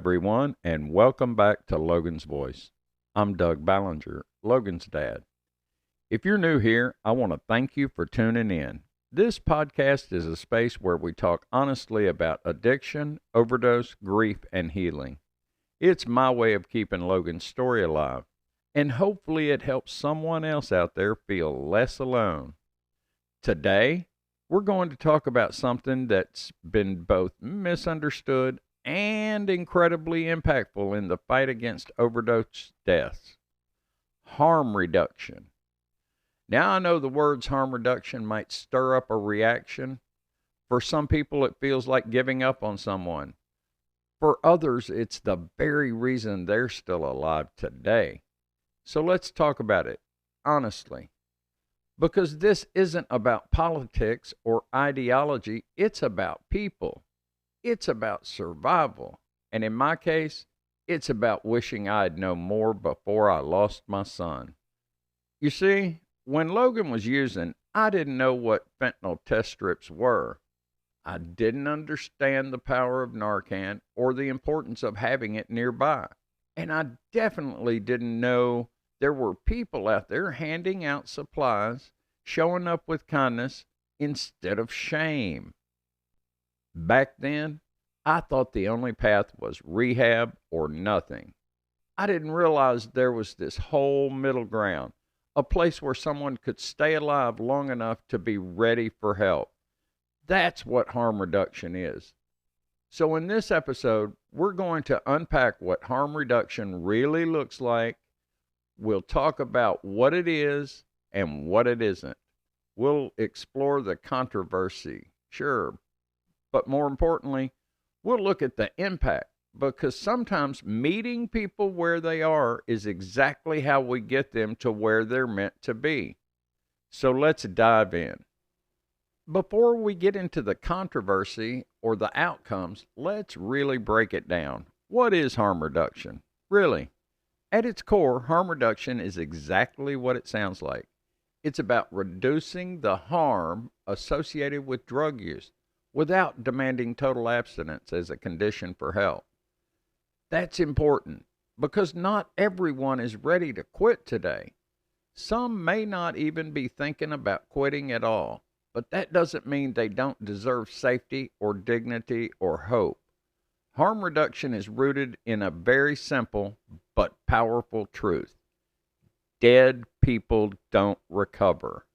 everyone, and welcome back to Logan's Voice. I'm Doug Ballinger, Logan's dad. If you're new here, I want to thank you for tuning in. This podcast is a space where we talk honestly about addiction, overdose, grief, and healing. It's my way of keeping Logan's story alive, and hopefully it helps someone else out there feel less alone. Today, we're going to talk about something that's been both misunderstood and incredibly impactful in the fight against overdose deaths: harm reduction. Now, I know the words harm reduction might stir up a reaction. For some people, it feels like giving up on someone. For others, it's the very reason they're still alive today. So let's talk about it honestly. Because this isn't about politics or ideology, it's about people. It's about survival. And in my case, it's about wishing I'd known more before I lost my son. You see, when Logan was using, I didn't know what fentanyl test strips were. I didn't understand the power of Narcan or the importance of having it nearby. And I definitely didn't know there were people out there handing out supplies, showing up with kindness instead of shame. Back then, I thought the only path was rehab or nothing. I didn't realize there was this whole middle ground, a place where someone could stay alive long enough to be ready for help. That's what harm reduction is. So in this episode, we're going to unpack what harm reduction really looks like. We'll talk about what it is and what it isn't. We'll explore the controversy, sure, but more importantly, we'll look at the impact, because sometimes meeting people where they are is exactly how we get them to where they're meant to be. So let's dive in. Before we get into the controversy or the outcomes, let's really break it down. What is harm reduction? Really, at its core, harm reduction is exactly what it sounds like. It's about reducing the harm associated with drug use without demanding total abstinence as a condition for help. That's important because not everyone is ready to quit today. Some may not even be thinking about quitting at all, but that doesn't mean they don't deserve safety or dignity or hope. Harm reduction is rooted in a very simple but powerful truth: dead people don't recover.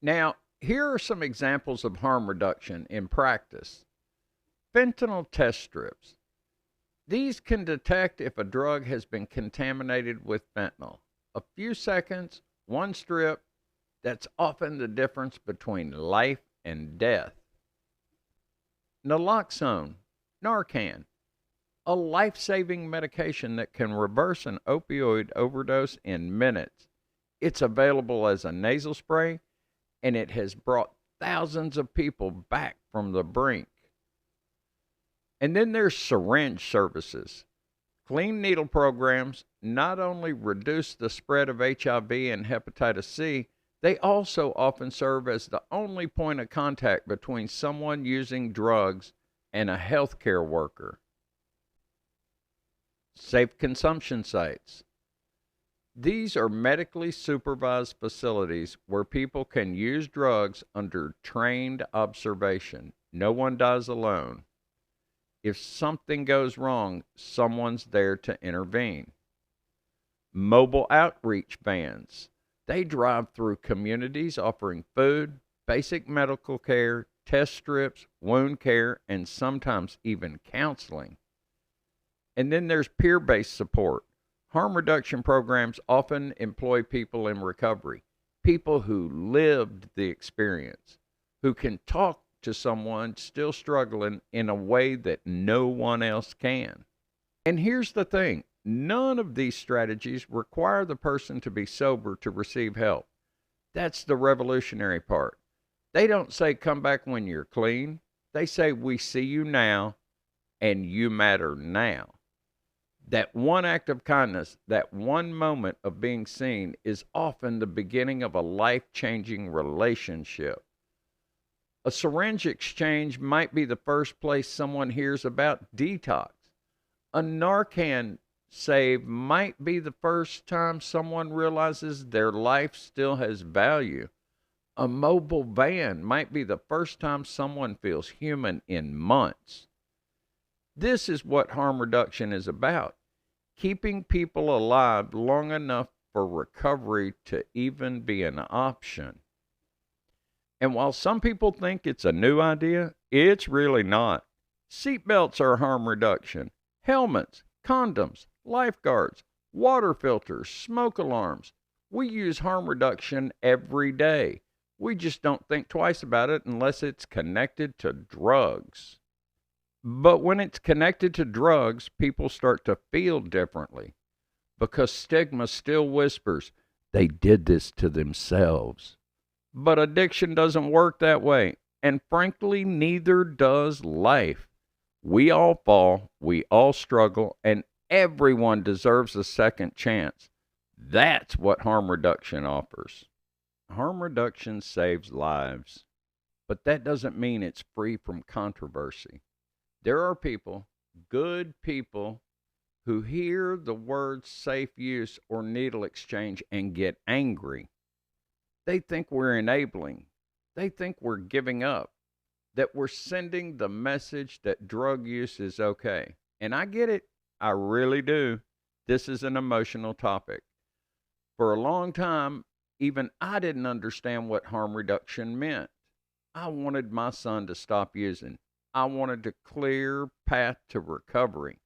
Now, here are some examples of harm reduction in practice. Fentanyl test strips. These can detect if a drug has been contaminated with fentanyl. A few seconds, one strip, that's often the difference between life and death. Naloxone, Narcan, a life-saving medication that can reverse an opioid overdose in minutes. It's available as a nasal spray, and it has brought thousands of people back from the brink. And then there's syringe services. Clean needle programs not only reduce the spread of HIV and hepatitis C, they also often serve as the only point of contact between someone using drugs and a healthcare worker. Safe consumption sites. These are medically supervised facilities where people can use drugs under trained observation. No one dies alone. If something goes wrong, someone's there to intervene. Mobile outreach vans. They drive through communities offering food, basic medical care, test strips, wound care, and sometimes even counseling. And then there's peer-based support. Harm reduction programs often employ people in recovery, people who lived the experience, who can talk to someone still struggling in a way that no one else can. And here's the thing: none of these strategies require the person to be sober to receive help. That's the revolutionary part. They don't say come back when you're clean. They say we see you now and you matter now. That one act of kindness, that one moment of being seen, is often the beginning of a life-changing relationship. A syringe exchange might be the first place someone hears about detox. A Narcan save might be the first time someone realizes their life still has value. A mobile van might be the first time someone feels human in months. This is what harm reduction is about, keeping people alive long enough for recovery to even be an option. And while some people think it's a new idea, it's really not. Seatbelts are harm reduction, helmets, condoms, lifeguards, water filters, smoke alarms. We use harm reduction every day. We just don't think twice about it unless it's connected to drugs. But when it's connected to drugs, people start to feel differently because stigma still whispers, they did this to themselves. But addiction doesn't work that way. And frankly, neither does life. We all fall, we all struggle, and everyone deserves a second chance. That's what harm reduction offers. Harm reduction saves lives, but that doesn't mean it's free from controversy. There are people, good people, who hear the words safe use or needle exchange and get angry. They think we're enabling. They think we're giving up, that we're sending the message that drug use is okay. And I get it. I really do. This is an emotional topic. For a long time, even I didn't understand what harm reduction meant. I wanted my son to stop using. I wanted a clear path to recovery.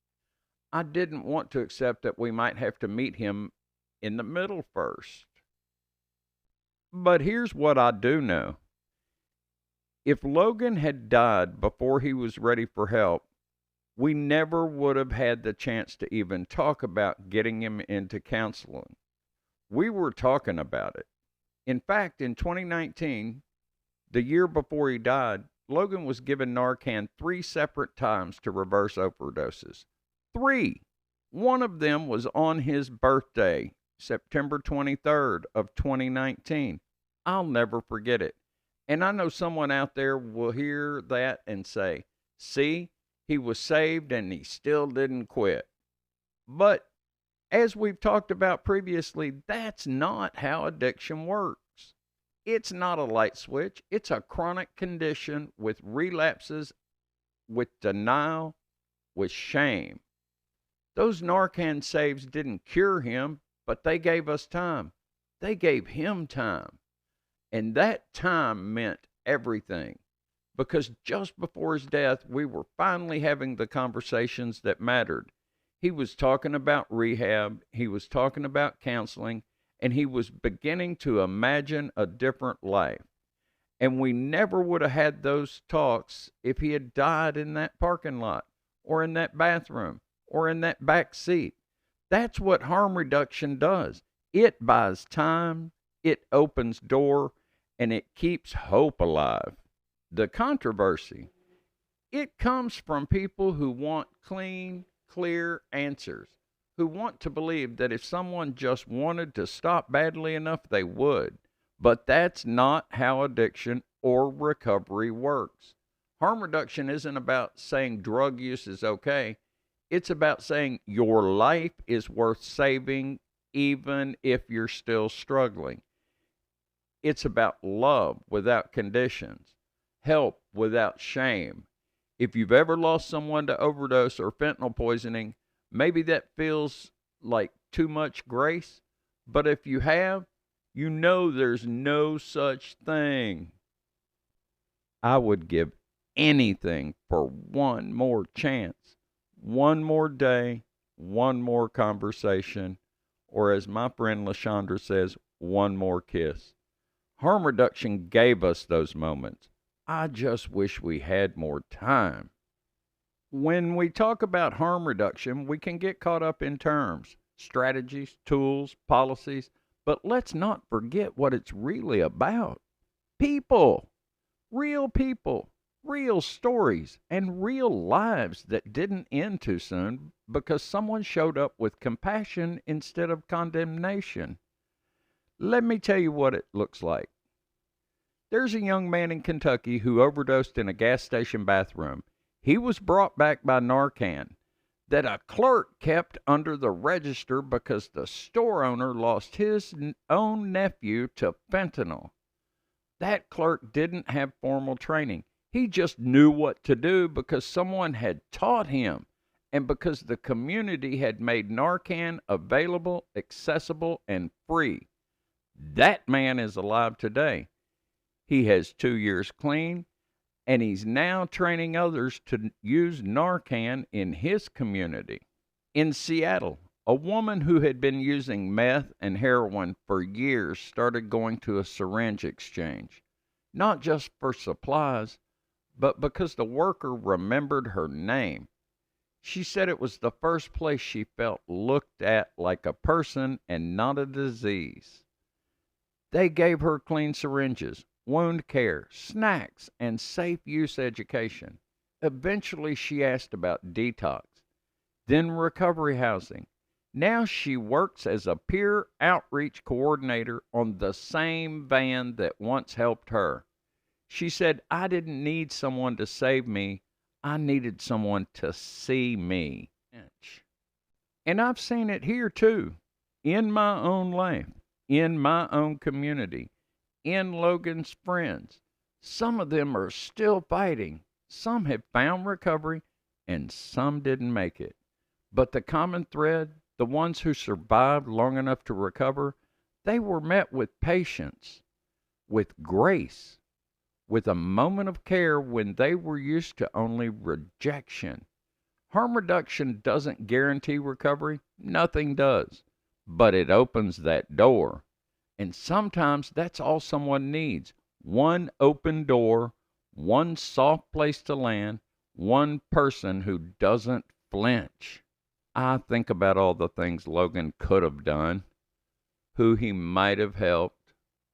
I didn't want to accept that we might have to meet him in the middle first. But here's what I do know. If Logan had died before he was ready for help, we never would have had the chance to even talk about getting him into counseling. We were talking about it. In fact, in 2019, the year before he died, Logan was given Narcan 3 separate times to reverse overdoses. 3. One of them was on his birthday, September 23rd of 2019. I'll never forget it. And I know someone out there will hear that and say, see, he was saved and he still didn't quit. But as we've talked about previously, that's not how addiction works. It's not a light switch. It's a chronic condition with relapses, with denial, with shame. Those Narcan saves didn't cure him, but they gave us time. They gave him time. And that time meant everything. Because just before his death, we were finally having the conversations that mattered. He was talking about rehab, he was talking about counseling, and he was beginning to imagine a different life. And we never would have had those talks if he had died in that parking lot, or in that bathroom, or in that back seat. That's what harm reduction does. It buys time, it opens door, and it keeps hope alive. The controversy, it comes from people who want clean, clear answers, who want to believe that if someone just wanted to stop badly enough, they would. But that's not how addiction or recovery works. Harm reduction isn't about saying drug use is okay. It's about saying your life is worth saving even if you're still struggling. It's about love without conditions, help without shame. If you've ever lost someone to overdose or fentanyl poisoning, maybe that feels like too much grace. But if you have, you know there's no such thing. I would give anything for one more chance, one more day, one more conversation, or as my friend LaShondra says, one more kiss. Harm reduction gave us those moments. I just wish we had more time. When we talk about harm reduction, we can get caught up in terms, strategies, tools, policies, but let's not forget what it's really about. People, real stories, and real lives that didn't end too soon because someone showed up with compassion instead of condemnation. Let me tell you what it looks like. There's a young man in Kentucky who overdosed in a gas station bathroom. He was brought back by Narcan. that a clerk kept under the register because the store owner lost his own nephew to fentanyl. That clerk didn't have formal training. He just knew what to do because someone had taught him and because the community had made Narcan available, accessible, and free. That man is alive today. He has 2 years clean, and he's now training others to use Narcan in his community. In Seattle, a woman who had been using meth and heroin for years started going to a syringe exchange, not just for supplies, but because the worker remembered her name. She said it was the first place she felt looked at like a person and not a disease. They gave her clean syringes, wound care, snacks, and safe use education. Eventually, she asked about detox, then recovery housing. Now she works as a peer outreach coordinator on the same van that once helped her. She said, I didn't need someone to save me. I needed someone to see me. And I've seen it here too, in my own life, in my own community, in Logan's friends. Some of them are still fighting. Some have found recovery, and some didn't make it. But the common thread, the ones who survived long enough to recover, they were met with patience, with grace, with a moment of care when they were used to only rejection. Harm reduction doesn't guarantee recovery. Nothing does. But it opens that door. And sometimes that's all someone needs. One open door, one soft place to land, one person who doesn't flinch. I think about all the things Logan could have done, who he might have helped,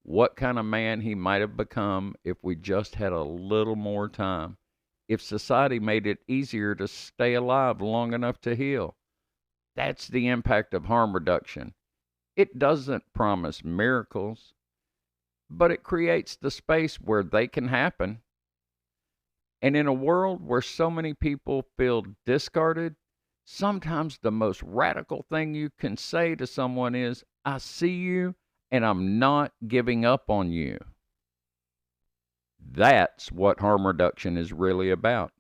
what kind of man he might have become if we just had a little more time, if society made it easier to stay alive long enough to heal. That's the impact of harm reduction. It doesn't promise miracles, but it creates the space where they can happen. And in a world where so many people feel discarded, sometimes the most radical thing you can say to someone is, I see you and I'm not giving up on you. That's what harm reduction is really about.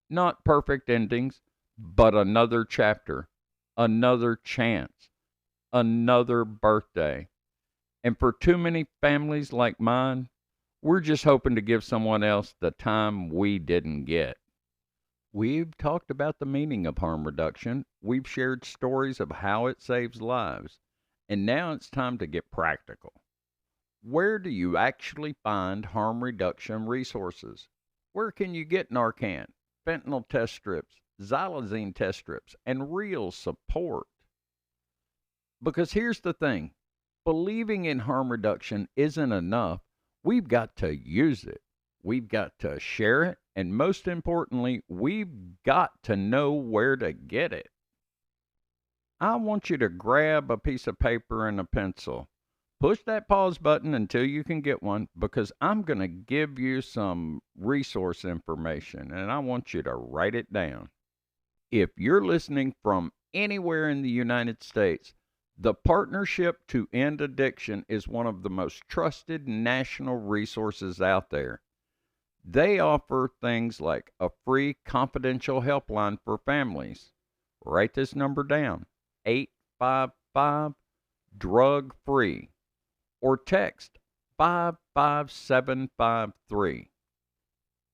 Not perfect endings, but another chapter, another chance, another birthday. And for too many families like mine, we're just hoping to give someone else the time we didn't get. We've talked about the meaning of harm reduction. We've shared stories of how it saves lives. And now it's time to get practical. Where do you actually find harm reduction resources? Where can you get Narcan, fentanyl test strips, xylazine test strips, and real support? Because here's the thing, believing in harm reduction isn't enough. We've got to use it. We've got to share it. And most importantly, we've got to know where to get it. I want you to grab a piece of paper and a pencil. Push that pause button until you can get one, because I'm going to give you some resource information and I want you to write it down. If you're listening from anywhere in the United States, the Partnership to End Addiction is one of the most trusted national resources out there. They offer things like a free confidential helpline for families. Write this number down, 855-DRUG-FREE, or text 55753.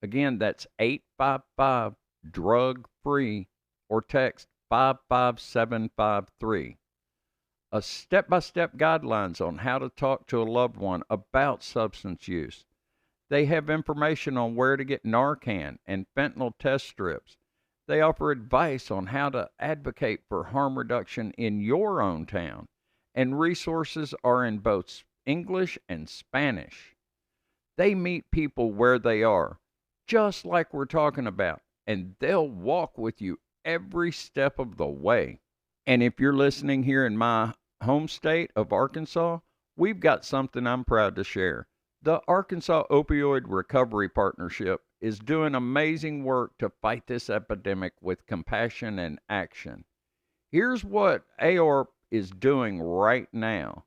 Again, that's 855-DRUG-FREE, or text 55753. A step-by-step guidelines on how to talk to a loved one about substance use. They have information on where to get Narcan and fentanyl test strips. They offer advice on how to advocate for harm reduction in your own town. And resources are in both English and Spanish. They meet people where they are, just like we're talking about, and they'll walk with you every step of the way. And if you're listening here in my home state of Arkansas, we've got something I'm proud to share. The Arkansas Opioid Recovery Partnership is doing amazing work to fight this epidemic with compassion and action. Here's what AARP is doing right now.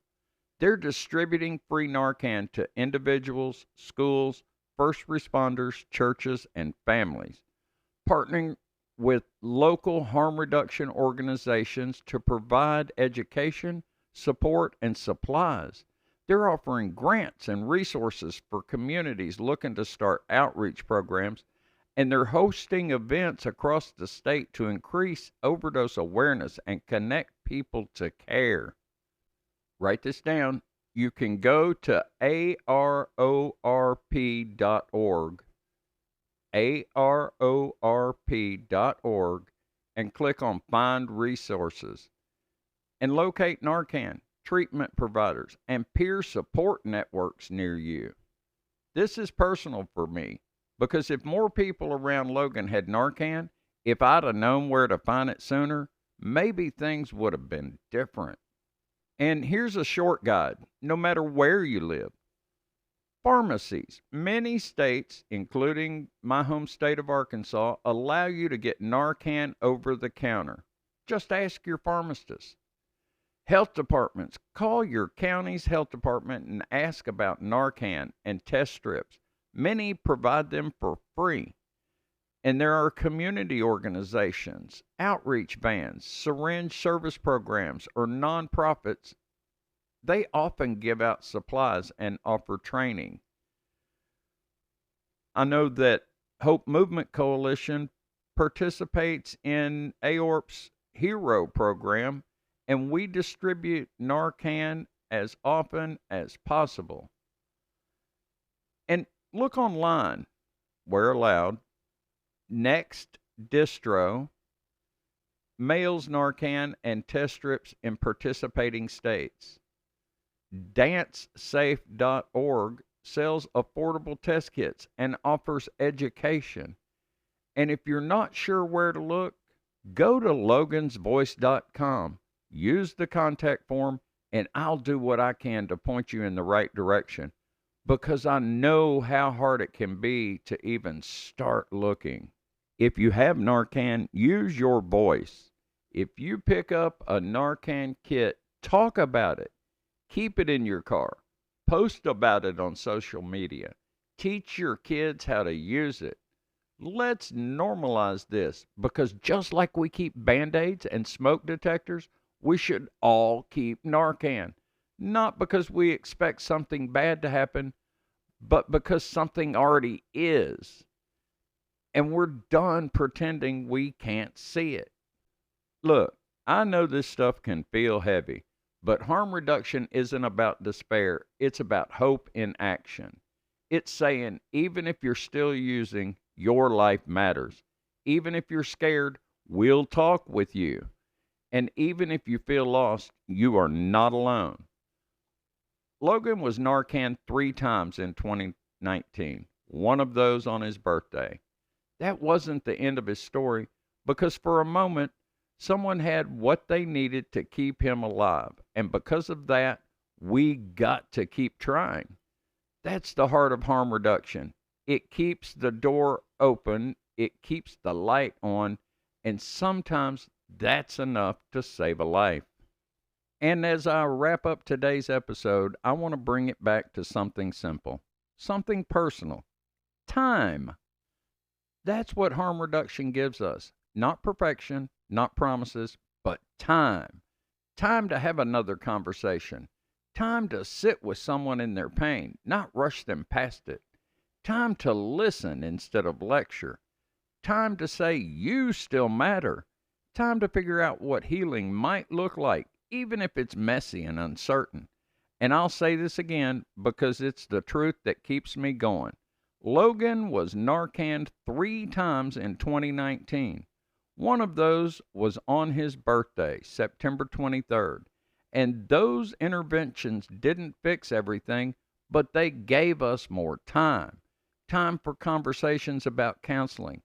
They're distributing free Narcan to individuals, schools, first responders, churches, and families, partnering with local harm reduction organizations to provide education, support, and supplies. They're offering grants and resources for communities looking to start outreach programs, and they're hosting events across the state to increase overdose awareness and connect people to care. Write this down. You can go to ARORP.org, ARORP.org, and click on Find Resources and locate Narcan, treatment providers, and peer support networks near you. This is personal for me because if more people around Logan had Narcan, if I'd have known where to find it sooner, maybe things would have been different. And here's a short guide, no matter where you live. Pharmacies. Many states, including my home state of Arkansas, allow you to get Narcan over the counter. Just ask your pharmacist. Health departments. Call your county's health department and ask about Narcan and test strips. Many provide them for free. And there are community organizations, outreach vans, syringe service programs, or nonprofits. They often give out supplies and offer training. I know that Hope Movement Coalition participates in AORP's HERO program, and we distribute Narcan as often as possible. And look online, where allowed. Next Distro mails Narcan and test strips in participating states. DanceSafe.org sells affordable test kits and offers education. And if you're not sure where to look, go to logansvoice.com. Use the contact form, and I'll do what I can to point you in the right direction because I know how hard it can be to even start looking. If you have Narcan, use your voice. If you pick up a Narcan kit, talk about it. Keep it in your car. Post about it on social media. Teach your kids how to use it. Let's normalize this because just like we keep Band-Aids and smoke detectors, we should all keep Narcan. Not because we expect something bad to happen, but because something already is. And we're done pretending we can't see it. Look, I know this stuff can feel heavy, but harm reduction isn't about despair. It's about hope in action. It's saying, even if you're still using, your life matters. Even if you're scared, we'll talk with you. And even if you feel lost, you are not alone. Logan was Narcan 3 times in 2019, one of those on his birthday. That wasn't the end of his story because for a moment, someone had what they needed to keep him alive. And because of that, we got to keep trying. That's the heart of harm reduction. It keeps the door open, it keeps the light on, and sometimes that's enough to save a life. And as I wrap up today's episode, I want to bring it back to something simple, something personal. Time. That's what harm reduction gives us. Not perfection, not promises, but time. Time to have another conversation. Time to sit with someone in their pain, not rush them past it. Time to listen instead of lecture. Time to say you still matter. Time to figure out what healing might look like, even if it's messy and uncertain. And I'll say this again because it's the truth that keeps me going. Logan was Narcaned 3 times in 2019. One of those was on his birthday, September 23rd. And those interventions didn't fix everything, but they gave us more time. Time for conversations about counseling.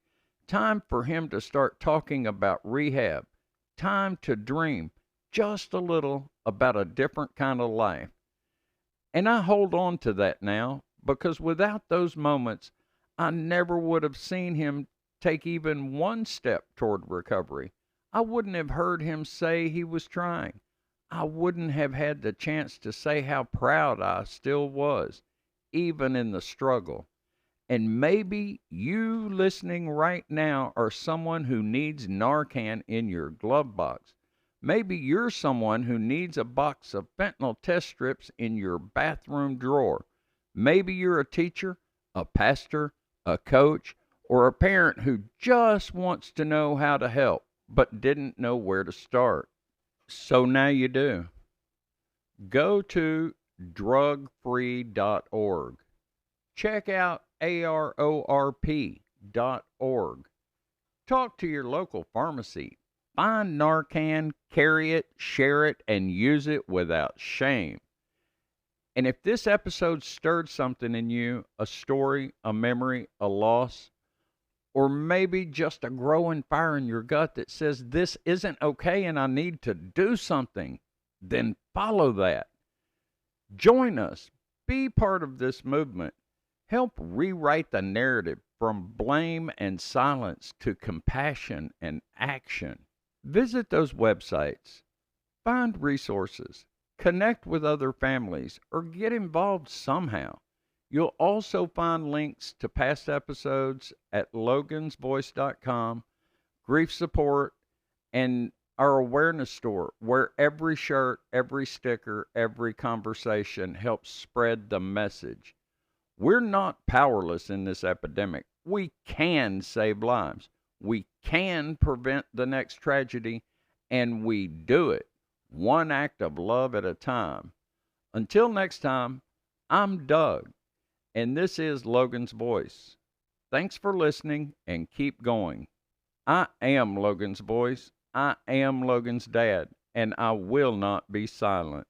Time for him to start talking about rehab. Time to dream just a little about a different kind of life. And I hold on to that now because without those moments, I never would have seen him take even one step toward recovery. I wouldn't have heard him say he was trying. I wouldn't have had the chance to say how proud I still was, even in the struggle. And maybe you listening right now are someone who needs Narcan in your glove box. Maybe you're someone who needs a box of fentanyl test strips in your bathroom drawer. Maybe you're a teacher, a pastor, a coach, or a parent who just wants to know how to help but didn't know where to start. So now you do. Go to drugfree.org. Check out ARORP.org. Talk to your local pharmacy. Find Narcan, carry it, share it, and use it without shame. And if this episode stirred something in you, a story, a memory, a loss, or maybe just a growing fire in your gut that says this isn't okay and I need to do something, then follow that. Join us. Be part of this movement. Help rewrite the narrative from blame and silence to compassion and action. Visit those websites, find resources, connect with other families, or get involved somehow. You'll also find links to past episodes at logansvoice.com, grief support, and our awareness store, where every shirt, every sticker, every conversation helps spread the message. We're not powerless in this epidemic. We can save lives. We can prevent the next tragedy, and we do it one act of love at a time. Until next time, I'm Doug, and this is Logan's Voice. Thanks for listening, and keep going. I am Logan's voice. I am Logan's dad, and I will not be silent.